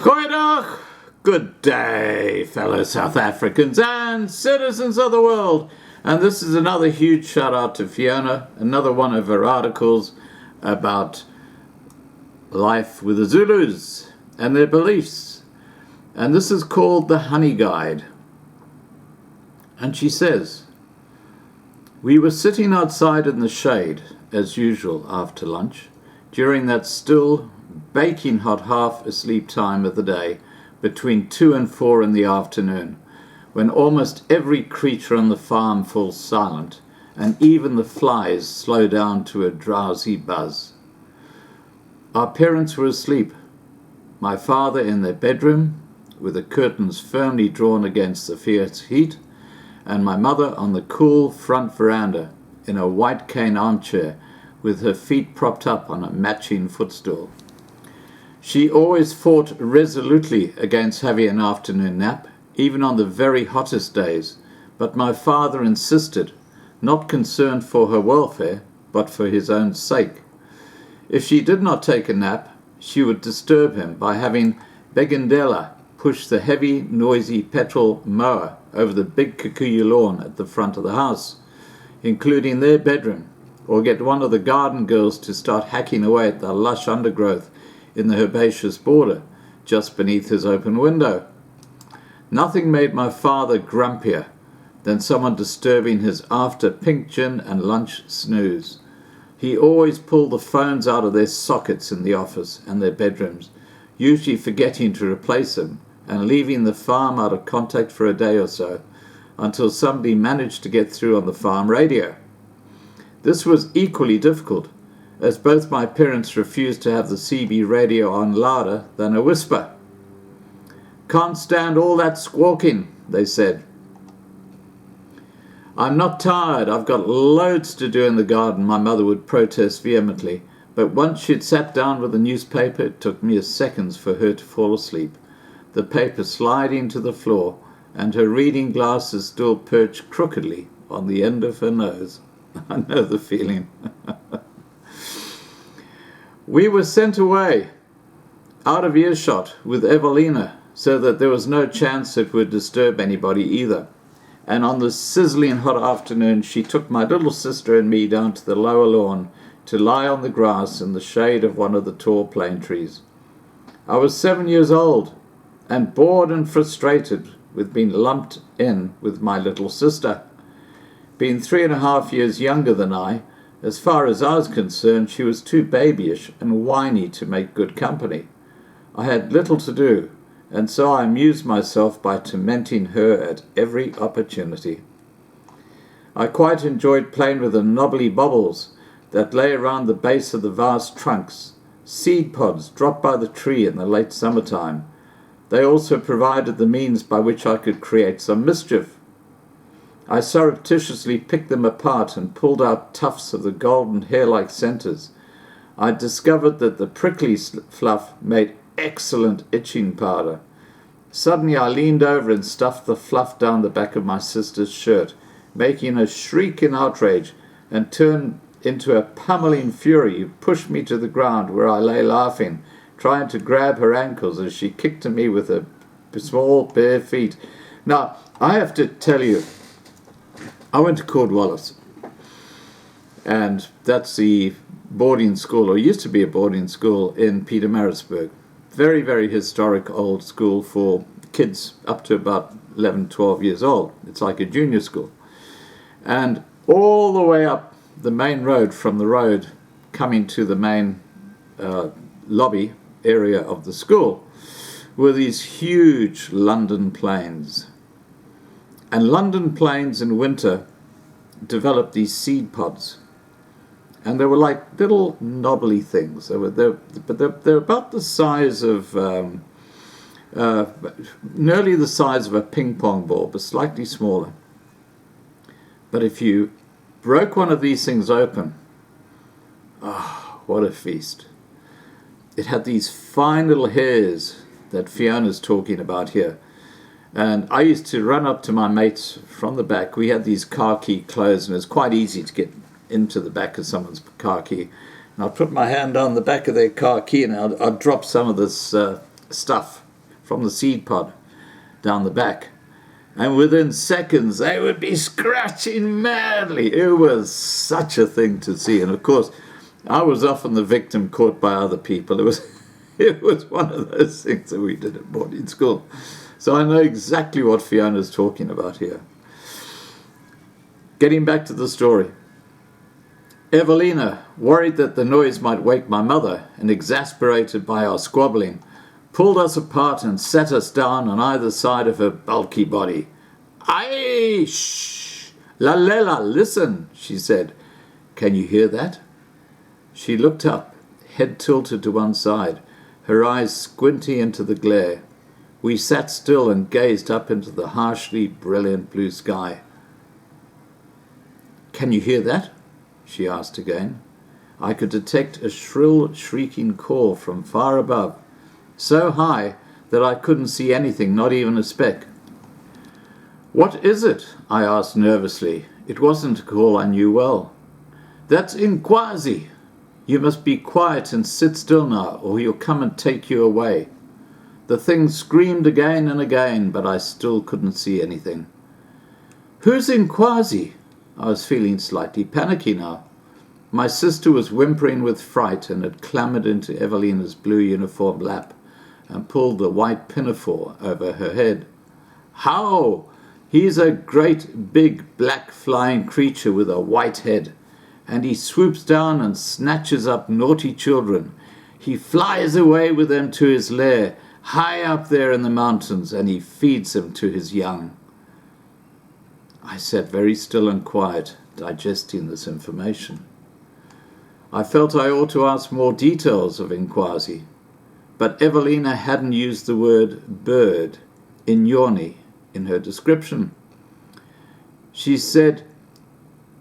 Goeiedag! Good day, fellow South Africans and citizens of the world. And this is another huge shout out to Fiona, another one of her articles about life with the Zulus and their beliefs. And this is called The Honey Guide. And she says, "We were sitting outside in the shade, as usual after lunch, during that still baking hot half-asleep time of the day, between 2 and 4 in the afternoon, when almost every creature on the farm falls silent, and even the flies slow down to a drowsy buzz. Our parents were asleep, my father in their bedroom, with the curtains firmly drawn against the fierce heat, and my mother on the cool front veranda, in a white cane armchair, with her feet propped up on a matching footstool. She always fought resolutely against having an afternoon nap, even on the very hottest days, but my father insisted, not concerned for her welfare, but for his own sake. If she did not take a nap, she would disturb him by having Begindela push the heavy, noisy petrol mower over the big kikuyu lawn at the front of the house, including their bedroom, or get one of the garden girls to start hacking away at the lush undergrowth in the herbaceous border just beneath his open window. Nothing made my father grumpier than someone disturbing his after pink gin and lunch snooze. He always pulled the phones out of their sockets in the office and their bedrooms, usually forgetting to replace them and leaving the farm out of contact for a day or so, until somebody managed to get through on the farm radio. This was equally difficult, as both my parents refused to have the CB radio on louder than a whisper. "Can't stand all that squawking," they said. "I'm not tired, I've got loads to do in the garden," my mother would protest vehemently, but once she'd sat down with the newspaper, it took mere seconds for her to fall asleep, the paper sliding to the floor and her reading glasses still perched crookedly on the end of her nose. I know the feeling. We were sent away, out of earshot, with Evelina, so that there was no chance it would disturb anybody either. And on the sizzling hot afternoon, she took my little sister and me down to the lower lawn to lie on the grass in the shade of one of the tall plane trees. I was 7 years old, and bored and frustrated with being lumped in with my little sister. Being 3.5 years younger than I, as far as I was concerned, she was too babyish and whiny to make good company. I had little to do, and so I amused myself by tormenting her at every opportunity. I quite enjoyed playing with the knobbly bobbles that lay around the base of the vast trunks, seed pods dropped by the tree in the late summertime. They also provided the means by which I could create some mischief. I surreptitiously picked them apart and pulled out tufts of the golden hair-like centers. I discovered that the prickly fluff made excellent itching powder. Suddenly I leaned over and stuffed the fluff down the back of my sister's shirt, making her shriek in outrage and turn into a pummeling fury who pushed me to the ground, where I lay laughing, trying to grab her ankles as she kicked at me with her small bare feet. Now, I have to tell you, I went to Cornwallis, and that's the boarding school, or used to be a boarding school, in Pietermaritzburg. Very, very historic old school for kids up to about 11, 12 years old. It's like a junior school. And all the way up the main road from the road coming to the main lobby area of the school were these huge London planes. And London planes in winter developed these seed pods. And they were like little knobbly things. They're about the size of, nearly the size of a ping pong ball, but slightly smaller. But if you broke one of these things open, what a feast. It had these fine little hairs that Fiona's talking about here. And I used to run up to my mates from the back. We had these car key closed, and it was quite easy to get into the back of someone's car key. And I'd put my hand on the back of their car key, and I'd drop some of this stuff from the seed pod down the back. And within seconds, they would be scratching madly. It was such a thing to see. And of course, I was often the victim caught by other people. It was one of those things that we did at boarding school. So I know exactly what Fiona's talking about here. Getting back to the story. Evelina, worried that the noise might wake my mother and exasperated by our squabbling, pulled us apart and sat us down on either side of her bulky body. "Aye, shh! Lalela, listen," she said. "Can you hear that?" She looked up, head tilted to one side, her eyes squinting into the glare. We sat still and gazed up into the harshly brilliant blue sky. "Can you hear that?" she asked again. I could detect a shrill, shrieking call from far above, so high that I couldn't see anything, not even a speck. "What is it?" I asked nervously. It wasn't a call I knew well. "That's inkosi. You must be quiet and sit still now, or he'll come and take you away." The thing screamed again and again, but I still couldn't see anything. "Who's inkosi?" I was feeling slightly panicky now. My sister was whimpering with fright and had clambered into Evelina's blue uniform lap and pulled the white pinafore over her head. "How? He's a great big black flying creature with a white head, and he swoops down and snatches up naughty children. He flies away with them to his lair, high up there in the mountains, and he feeds them to his young." I sat very still and quiet, digesting this information. I felt I ought to ask more details of inkosi, but Evelina hadn't used the word bird, inyoni, in her description. She said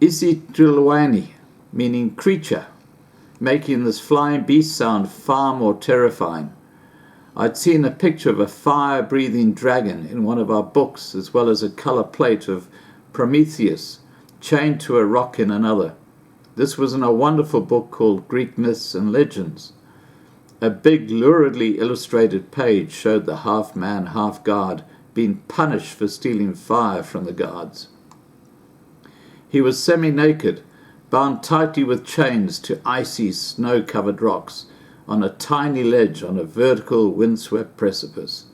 isitrilwani, meaning creature, making this flying beast sound far more terrifying. I'd seen a picture of a fire-breathing dragon in one of our books, as well as a colour plate of Prometheus chained to a rock in another. This was in a wonderful book called Greek Myths and Legends. A big, luridly illustrated page showed the half-man, half-guard being punished for stealing fire from the guards. He was semi-naked, bound tightly with chains to icy, snow-covered rocks on a tiny ledge on a vertical, windswept precipice.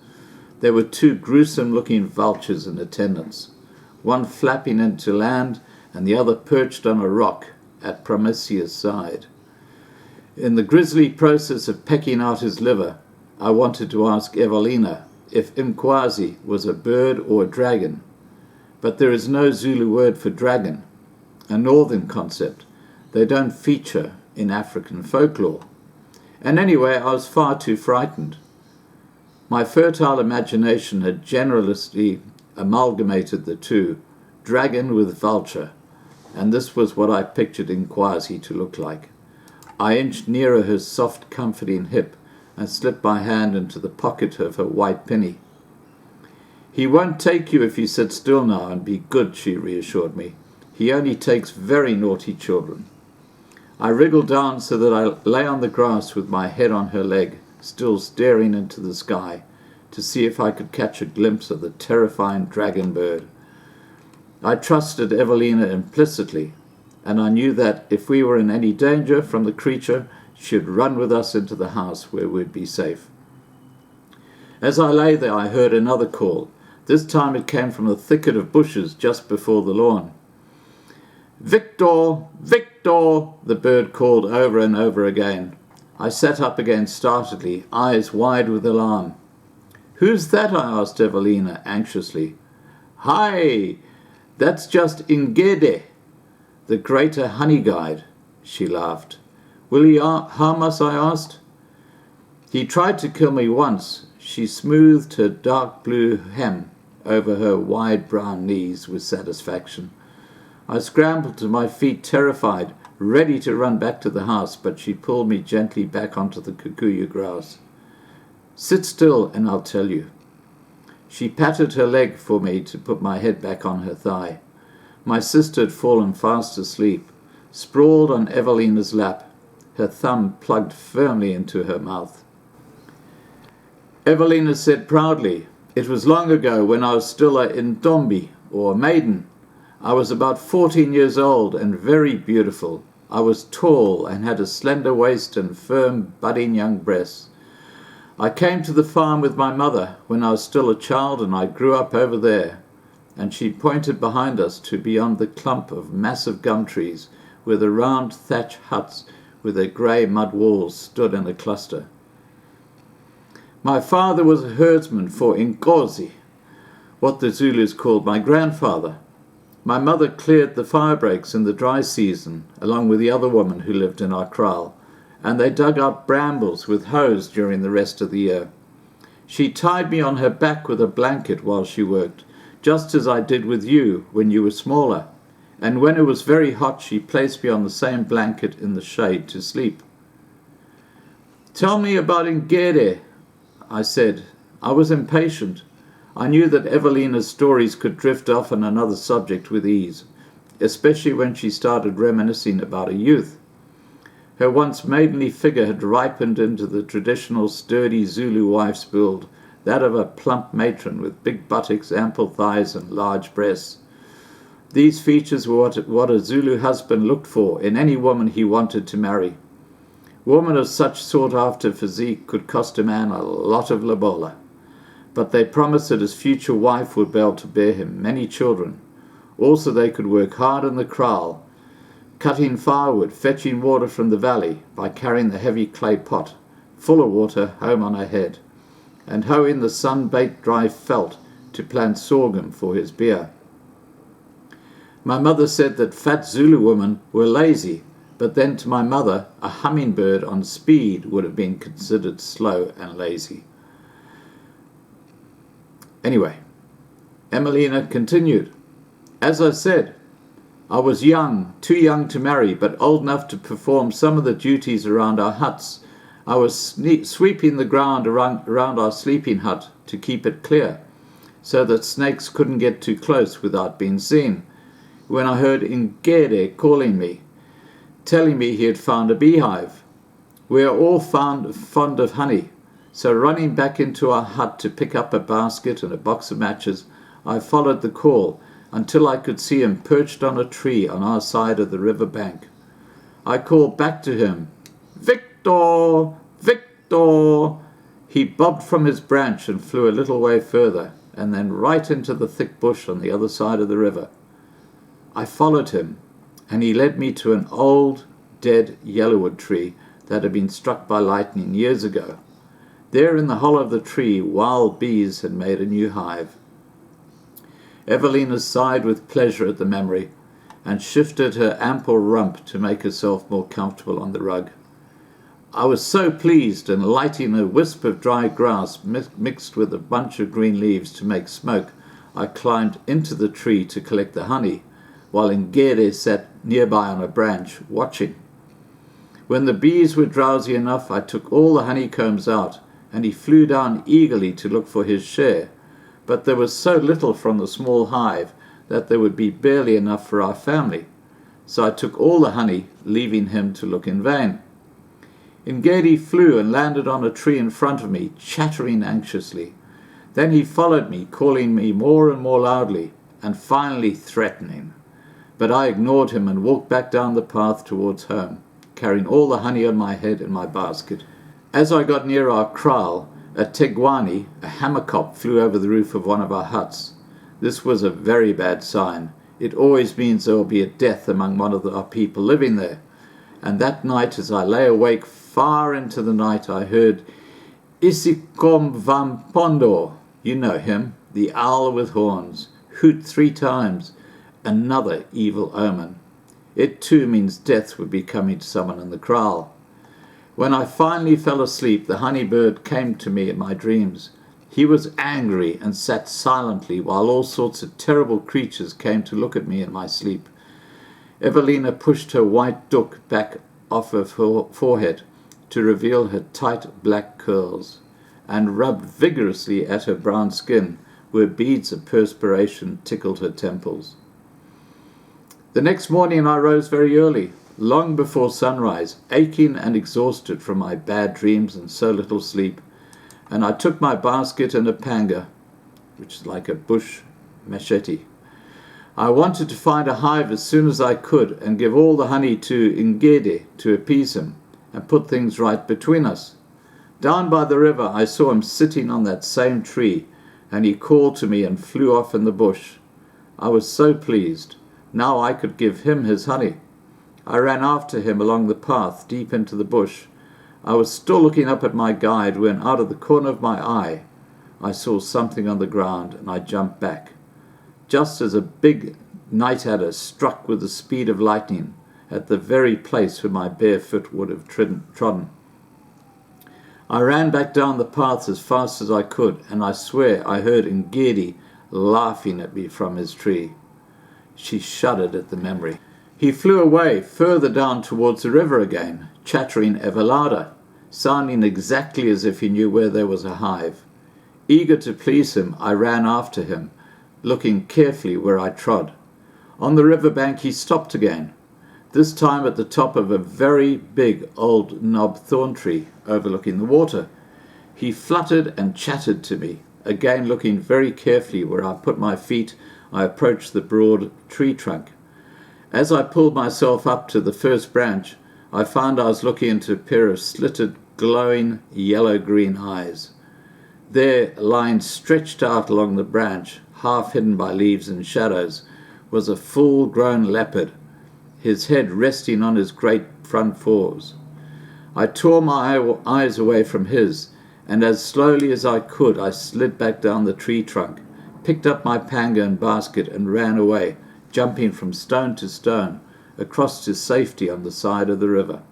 There were two gruesome-looking vultures in attendance, one flapping into land and the other perched on a rock at Prometheus' side. In the grisly process of pecking out his liver, I wanted to ask Evelina if inkosi was a bird or a dragon, but there is no Zulu word for dragon, a northern concept. They don't feature in African folklore. And anyway, I was far too frightened. My fertile imagination had generously amalgamated the two, dragon with vulture, and this was what I pictured inkosi to look like. I inched nearer her soft, comforting hip and slipped my hand into the pocket of her white penny. "He won't take you if you sit still now and be good," she reassured me. "He only takes very naughty children." I wriggled down so that I lay on the grass with my head on her leg, still staring into the sky, to see if I could catch a glimpse of the terrifying dragon bird. I trusted Evelina implicitly, and I knew that if we were in any danger from the creature, she'd run with us into the house where we'd be safe. As I lay there, I heard another call. This time it came from a thicket of bushes just before the lawn. "Victor! Victor!" the bird called over and over again. I sat up again startedly, eyes wide with alarm. "Who's that?" I asked Evelina anxiously. "Hi! That's just Ingede, the greater honey guide," she laughed. "Will he harm us?" I asked. "He tried to kill me once." She smoothed her dark blue hem over her wide brown knees with satisfaction. I scrambled to my feet, terrified, ready to run back to the house, but she pulled me gently back onto the kikuyu grass. "Sit still and I'll tell you." She patted her leg for me to put my head back on her thigh. My sister had fallen fast asleep, sprawled on Evelina's lap, her thumb plugged firmly into her mouth. Evelina said proudly, "It was long ago when I was still a intombi, or maiden. I was about 14 years old and very beautiful. I was tall and had a slender waist and firm, budding young breasts. I came to the farm with my mother when I was still a child, and I grew up over there." And she pointed behind us to beyond the clump of massive gum trees, where the round thatch huts with their grey mud walls stood in a cluster. "My father was a herdsman for inkosi, what the Zulus called my grandfather. My mother cleared the fire breaks in the dry season, along with the other woman who lived in our kraal, and they dug up brambles with hoes during the rest of the year. She tied me on her back with a blanket while she worked, just as I did with you when you were smaller, and when it was very hot she placed me on the same blanket in the shade to sleep." "Tell me about Ngere," I said. I was impatient. I knew that Evelina's stories could drift off on another subject with ease, especially when she started reminiscing about her youth. Her once maidenly figure had ripened into the traditional sturdy Zulu wife's build, that of a plump matron with big buttocks, ample thighs and large breasts. These features were what a Zulu husband looked for in any woman he wanted to marry. Women of such sought-after physique could cost a man a lot of lobola, but they promised that his future wife would be able to bear him many children. Also, they could work hard in the kraal, cutting firewood, fetching water from the valley by carrying the heavy clay pot, full of water, home on her head, and hoeing the sun-baked dry veld to plant sorghum for his beer. My mother said that fat Zulu women were lazy, but then to my mother, a hummingbird on speed would have been considered slow and lazy. Anyway, Evelina continued, "As I said, I was young, too young to marry, but old enough to perform some of the duties around our huts. I was sweeping the ground around our sleeping hut to keep it clear, so that snakes couldn't get too close without being seen, when I heard Ngere calling me, telling me he had found a beehive. We are all fond of honey, so running back into our hut to pick up a basket and a box of matches, I followed the call until I could see him perched on a tree on our side of the river bank. I called back to him, 'Victor! Victor!' He bobbed from his branch and flew a little way further, and then right into the thick bush on the other side of the river. I followed him, and he led me to an old, dead yellowwood tree that had been struck by lightning years ago. There in the hollow of the tree, wild bees had made a new hive." Evelina sighed with pleasure at the memory and shifted her ample rump to make herself more comfortable on the rug. I was so pleased, and lighting a wisp of dry grass mixed with a bunch of green leaves to make smoke, I climbed into the tree to collect the honey, while Ngere sat nearby on a branch, watching. When the bees were drowsy enough, I took all the honeycombs out, and he flew down eagerly to look for his share, but there was so little from the small hive that there would be barely enough for our family, so I took all the honey, leaving him to look in vain. Ngere flew and landed on a tree in front of me, chattering anxiously. Then he followed me, calling me more and more loudly, and finally threatening. But I ignored him and walked back down the path towards home, carrying all the honey on my head in my basket. As I got near our kraal, a tegwani, a hammerkop, flew over the roof of one of our huts. This was a very bad sign. It always means there will be a death among one of our people living there. And that night, as I lay awake far into the night, I heard Isikom Vam Pondo, you know him, the owl with horns, hoot 3 times, another evil omen. It too means death would be coming to someone in the kraal. When I finally fell asleep, the honeybird came to me in my dreams. He was angry and sat silently while all sorts of terrible creatures came to look at me in my sleep. Evelina pushed her white doek back off her forehead to reveal her tight black curls, and rubbed vigorously at her brown skin, where beads of perspiration tickled her temples. The next morning I rose very early, long before sunrise, aching and exhausted from my bad dreams and so little sleep, and I took my basket and a panga, which is like a bush machete. I wanted to find a hive as soon as I could and give all the honey to Ngede to appease him and put things right between us. Down by the river I saw him sitting on that same tree, and he called to me and flew off in the bush. I was so pleased. Now I could give him his honey. I ran after him along the path deep into the bush. I was still looking up at my guide when out of the corner of my eye I saw something on the ground, and I jumped back, just as a big night adder struck with the speed of lightning at the very place where my bare foot would have trodden. I ran back down the path as fast as I could, and I swear I heard Ngedi laughing at me from his tree. She shuddered at the memory. He flew away further down towards the river again, chattering Evelina, sounding exactly as if he knew where there was a hive. Eager to please him, I ran after him, looking carefully where I trod. On the river bank he stopped again, this time at the top of a very big old knob thorn tree overlooking the water. He fluttered and chattered to me. Again, looking very carefully where I put my feet, I approached the broad tree trunk. As I pulled myself up to the first branch, I found I was looking into a pair of slitted, glowing, yellow-green eyes. There, lying stretched out along the branch, half hidden by leaves and shadows, was a full-grown leopard, his head resting on his great front paws. I tore my eyes away from his, and as slowly as I could I slid back down the tree trunk, picked up my panga and basket and ran away, jumping from stone to stone, across to safety on the side of the river.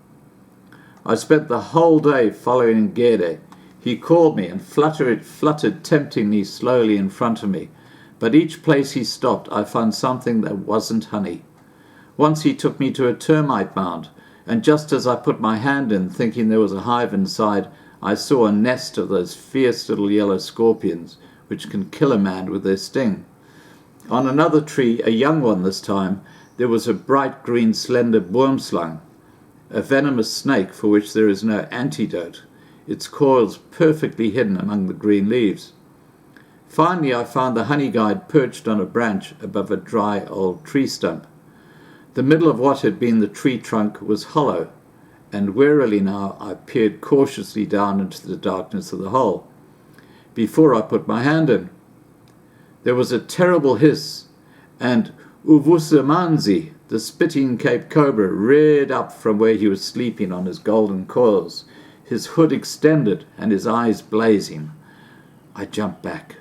I spent the whole day following Ngede. He called me and fluttered temptingly slowly in front of me, but each place he stopped I found something that wasn't honey. Once he took me to a termite mound, and just as I put my hand in, thinking there was a hive inside, I saw a nest of those fierce little yellow scorpions, which can kill a man with their sting. On another tree, a young one this time, there was a bright green slender boomslang, a venomous snake for which there is no antidote, its coils perfectly hidden among the green leaves. Finally, I found the honey guide perched on a branch above a dry old tree stump. The middle of what had been the tree trunk was hollow, and warily now I peered cautiously down into the darkness of the hole, before I put my hand in. There was a terrible hiss, and Uvusamanzi, the spitting Cape Cobra, reared up from where he was sleeping on his golden coils, his hood extended and his eyes blazing. I jumped back,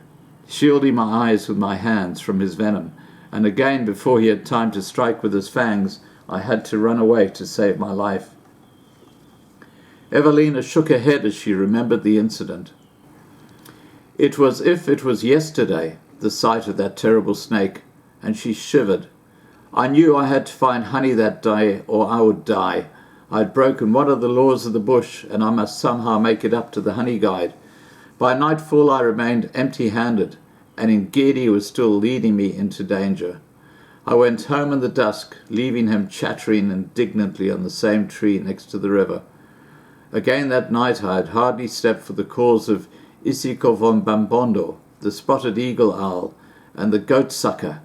shielding my eyes with my hands from his venom, and again, before he had time to strike with his fangs, I had to run away to save my life. Evelina shook her head as she remembered the incident. It was as if it was yesterday, the sight of that terrible snake, and she shivered. I knew I had to find honey that day or I would die. I had broken one of the laws of the bush, and I must somehow make it up to the honey guide. By nightfall I remained empty-handed, and Ngedi was still leading me into danger. I went home in the dusk, leaving him chattering indignantly on the same tree next to the river. Again that night I had hardly slept for the calls of Isiko von Bambondo, the spotted eagle owl, and the goat-sucker,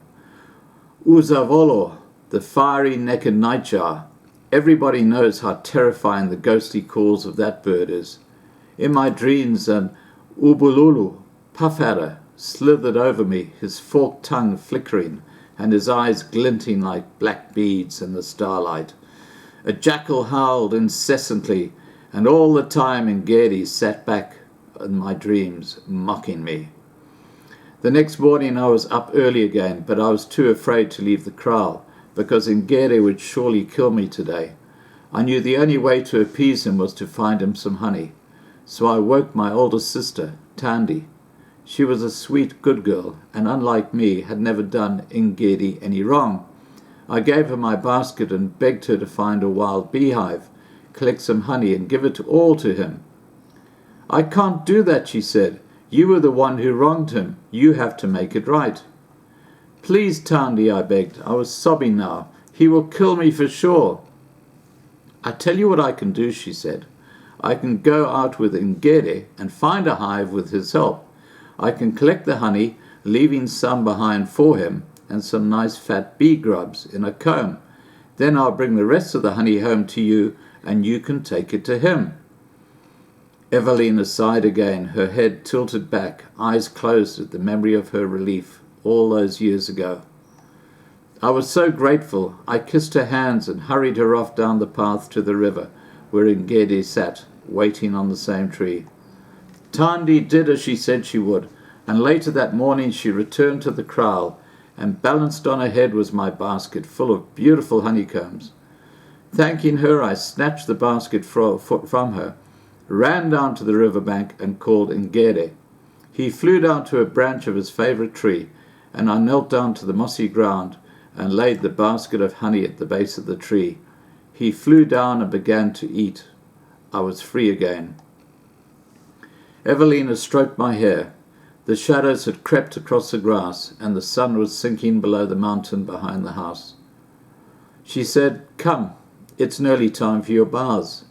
Uzavolo, the fiery naked nightjar. Everybody knows how terrifying the ghostly calls of that bird is. In my dreams an Ubululu, puff adder, slithered over me, his forked tongue flickering, and his eyes glinting like black beads in the starlight. A jackal howled incessantly, and all the time Ngedi sat back in my dreams, mocking me. The next morning I was up early again, but I was too afraid to leave the kraal, because Ngedi would surely kill me today. I knew the only way to appease him was to find him some honey. So I woke my older sister, Tandi. She was a sweet, good girl, and unlike me, had never done Ngedi any wrong. I gave her my basket and begged her to find a wild beehive, collect some honey, and give it all to him. "I can't do that," she said. "You were the one who wronged him. You have to make it right." "Please, Tandi," I begged. I was sobbing now. "He will kill me for sure." "I tell you what I can do," she said. I can go out with Ngede and find a hive with his help. I can collect the honey, leaving some behind for him, and some nice fat bee grubs in a comb. Then I'll bring the rest of the honey home to you, and you can take it to him." Evelina sighed again, her head tilted back, eyes closed at the memory of her relief all those years ago. I was so grateful. I kissed her hands and hurried her off down the path to the river, where Ngede sat, waiting on the same tree. Tandi did as she said she would, and later that morning she returned to the kraal, and balanced on her head was my basket full of beautiful honeycombs. Thanking her, I snatched the basket from her, ran down to the riverbank and called Ngede. He flew down to a branch of his favourite tree, and I knelt down to the mossy ground and laid the basket of honey at the base of the tree. He flew down and began to eat. I was free again. Evelina stroked my hair. The shadows had crept across the grass, and the sun was sinking below the mountain behind the house. She said, "Come, it's nearly time for your baths."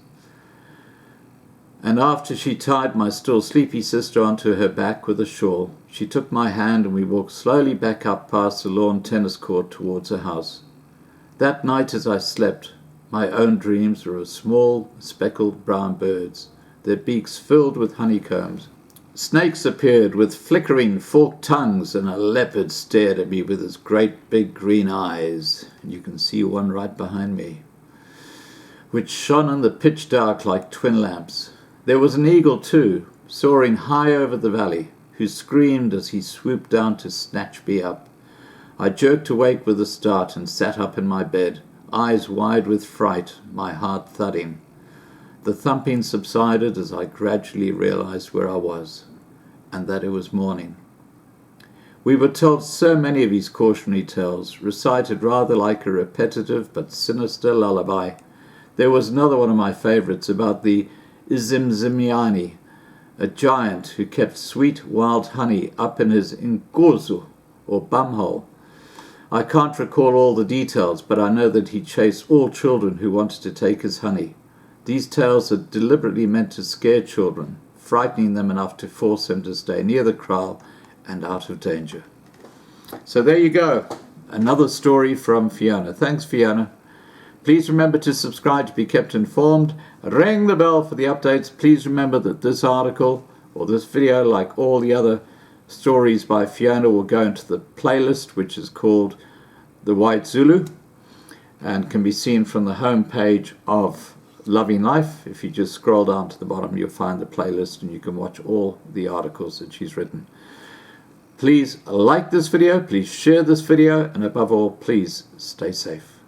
And after she tied my still sleepy sister onto her back with a shawl, she took my hand and we walked slowly back up past the lawn tennis court towards her house. That night as I slept, my own dreams were of small, speckled brown birds, their beaks filled with honeycombs. Snakes appeared with flickering forked tongues, and a leopard stared at me with his great big green eyes, and you can see one right behind me, which shone in the pitch dark like twin lamps. There was an eagle too, soaring high over the valley, who screamed as he swooped down to snatch me up. I jerked awake with a start and sat up in my bed, eyes wide with fright, my heart thudding. The thumping subsided as I gradually realized where I was, and that it was morning. We were told so many of these cautionary tales, recited rather like a repetitive but sinister lullaby. There was another one of my favourites about the Izimzimiani, a giant who kept sweet wild honey up in his inkosi, or bumhole. I can't recall all the details, but I know that he chased all children who wanted to take his honey. These tales are deliberately meant to scare children, frightening them enough to force them to stay near the kraal and out of danger. So there you go, another story from Fiona. Thanks, Fiona. Please remember to subscribe to be kept informed. Ring the bell for the updates. Please remember that this article or this video, like all the other stories by Fiona, will go into the playlist, which is called The White Zulu, and can be seen from the home page of Loving Life. If you just scroll down to the bottom, you'll find the playlist and you can watch all the articles that she's written. Please like this video, please share this video, and above all, please stay safe.